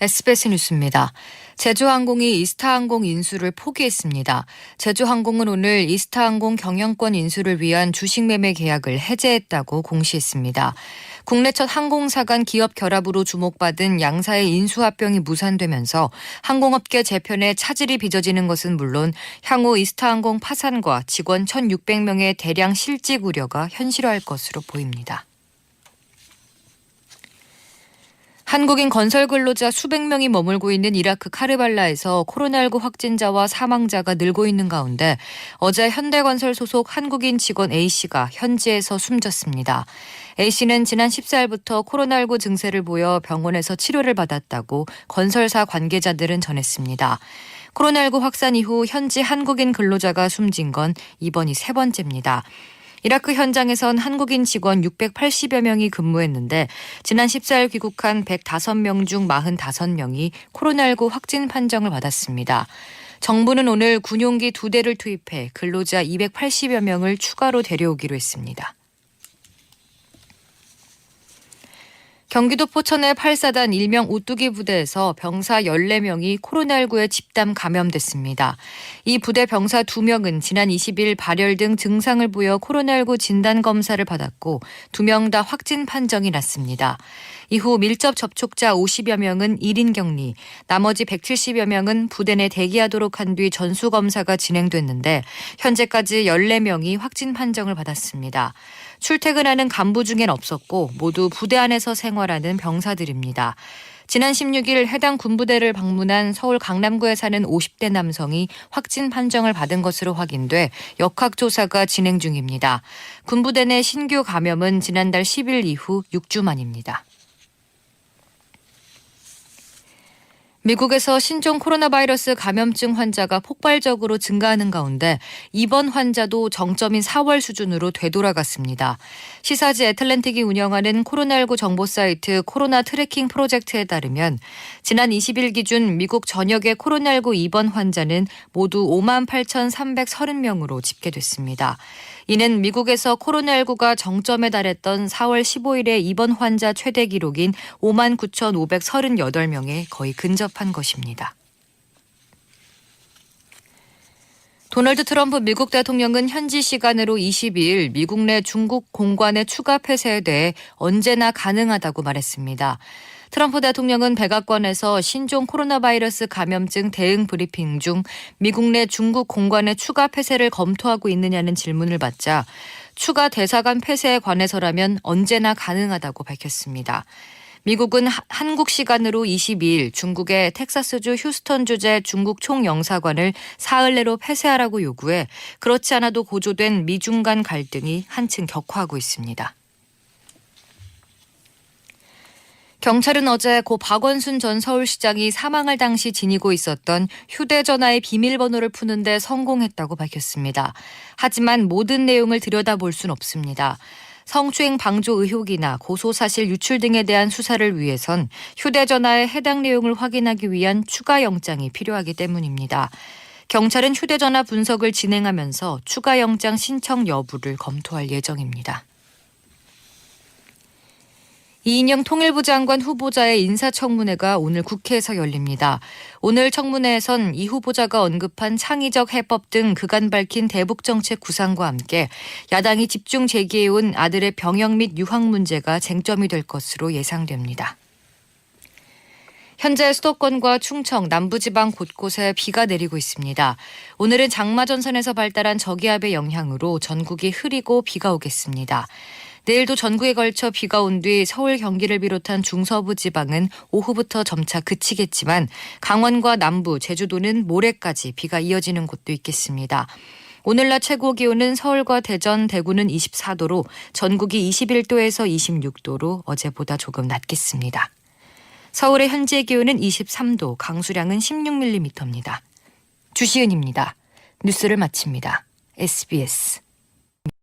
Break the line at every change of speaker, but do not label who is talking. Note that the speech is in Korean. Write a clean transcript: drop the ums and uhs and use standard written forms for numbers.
SBS 뉴스입니다. 제주항공이 이스타항공 인수를 포기했습니다. 제주항공은 오늘 이스타항공 경영권 인수를 위한 주식 매매 계약을 해제했다고 공시했습니다. 국내 첫 항공사 간 기업 결합으로 주목받은 양사의 인수 합병이 무산되면서 항공업계 재편에 차질이 빚어지는 것은 물론 향후 이스타항공 파산과 직원 1,600명의 대량 실직 우려가 현실화할 것으로 보입니다. 한국인 건설 근로자 수백 명이 머물고 있는 이라크 카르발라에서 코로나19 확진자와 사망자가 늘고 있는 가운데 어제 현대건설 소속 한국인 직원 A씨가 현지에서 숨졌습니다. A씨는 지난 14일부터 코로나19 증세를 보여 병원에서 치료를 받았다고 건설사 관계자들은 전했습니다. 코로나19 확산 이후 현지 한국인 근로자가 숨진 건 이번이 세 번째입니다. 이라크 현장에선 한국인 직원 680여 명이 근무했는데 지난 14일 귀국한 105명 중 45명이 코로나19 확진 판정을 받았습니다. 정부는 오늘 군용기 2대를 투입해 근로자 280여 명을 추가로 데려오기로 했습니다. 경기도 포천의 8사단 일명 오뚜기 부대에서 병사 14명이 코로나19에 집단 감염됐습니다. 이 부대 병사 2명은 지난 20일 발열 등 증상을 보여 코로나19 진단검사를 받았고 2명 다 확진 판정이 났습니다. 이후 밀접 접촉자 50여 명은 1인 격리, 나머지 170여 명은 부대 내 대기하도록 한 뒤 전수검사가 진행됐는데 현재까지 14명이 확진 판정을 받았습니다. 출퇴근하는 간부 중엔 없었고 모두 부대 안에서 생활하는 병사들입니다. 지난 16일 해당 군부대를 방문한 서울 강남구에 사는 50대 남성이 확진 판정을 받은 것으로 확인돼 역학조사가 진행 중입니다. 군부대 내 신규 감염은 지난달 10일 이후 6주 만입니다. 미국에서 신종 코로나 바이러스 감염증 환자가 폭발적으로 증가하는 가운데 입원 환자도 정점인 4월 수준으로 되돌아갔습니다. 시사지 애틀랜틱이 운영하는 코로나19 정보 사이트 코로나 트래킹 프로젝트에 따르면 지난 20일 기준 미국 전역의 코로나19 입원 환자는 모두 58,330명으로 집계됐습니다. 이는 미국에서 코로나19가 정점에 달했던 4월 15일의 입원 환자 최대 기록인 59,538명에 거의 근접한 것입니다. 도널드 트럼프 미국 대통령은 현지 시간으로 22일 미국 내 중국 공관의 추가 폐쇄에 대해 언제나 가능하다고 말했습니다. 트럼프 대통령은 백악관에서 신종 코로나 바이러스 감염증 대응 브리핑 중 미국 내 중국 공관의 추가 폐쇄를 검토하고 있느냐는 질문을 받자 추가 대사관 폐쇄에 관해서라면 언제나 가능하다고 밝혔습니다. 미국은 한국 시간으로 22일 중국의 텍사스주 휴스턴 주재 중국 총영사관을 사흘 내로 폐쇄하라고 요구해 그렇지 않아도 고조된 미중 간 갈등이 한층 격화하고 있습니다. 경찰은 어제 고 박원순 전 서울시장이 사망할 당시 지니고 있었던 휴대전화의 비밀번호를 푸는 데 성공했다고 밝혔습니다. 하지만 모든 내용을 들여다볼 순 없습니다. 성추행 방조 의혹이나 고소사실 유출 등에 대한 수사를 위해선 휴대전화의 해당 내용을 확인하기 위한 추가 영장이 필요하기 때문입니다. 경찰은 휴대전화 분석을 진행하면서 추가 영장 신청 여부를 검토할 예정입니다. 이인영 통일부 장관 후보자의 인사청문회가 오늘 국회에서 열립니다. 오늘 청문회에선 이 후보자가 언급한 창의적 해법 등 그간 밝힌 대북정책 구상과 함께 야당이 집중 제기해온 아들의 병역 및 유학 문제가 쟁점이 될 것으로 예상됩니다. 현재 수도권과 충청, 남부지방 곳곳에 비가 내리고 있습니다. 오늘은 장마전선에서 발달한 저기압의 영향으로 전국이 흐리고 비가 오겠습니다. 내일도 전국에 걸쳐 비가 온 뒤 서울, 경기를 비롯한 중서부 지방은 오후부터 점차 그치겠지만 강원과 남부, 제주도는 모레까지 비가 이어지는 곳도 있겠습니다. 오늘 낮 최고 기온은 서울과 대전, 대구는 24도로 전국이 21도에서 26도로 어제보다 조금 낮겠습니다. 서울의 현재 기온은 23도, 강수량은 16mm입니다. 주시은입니다. 뉴스를 마칩니다. SBS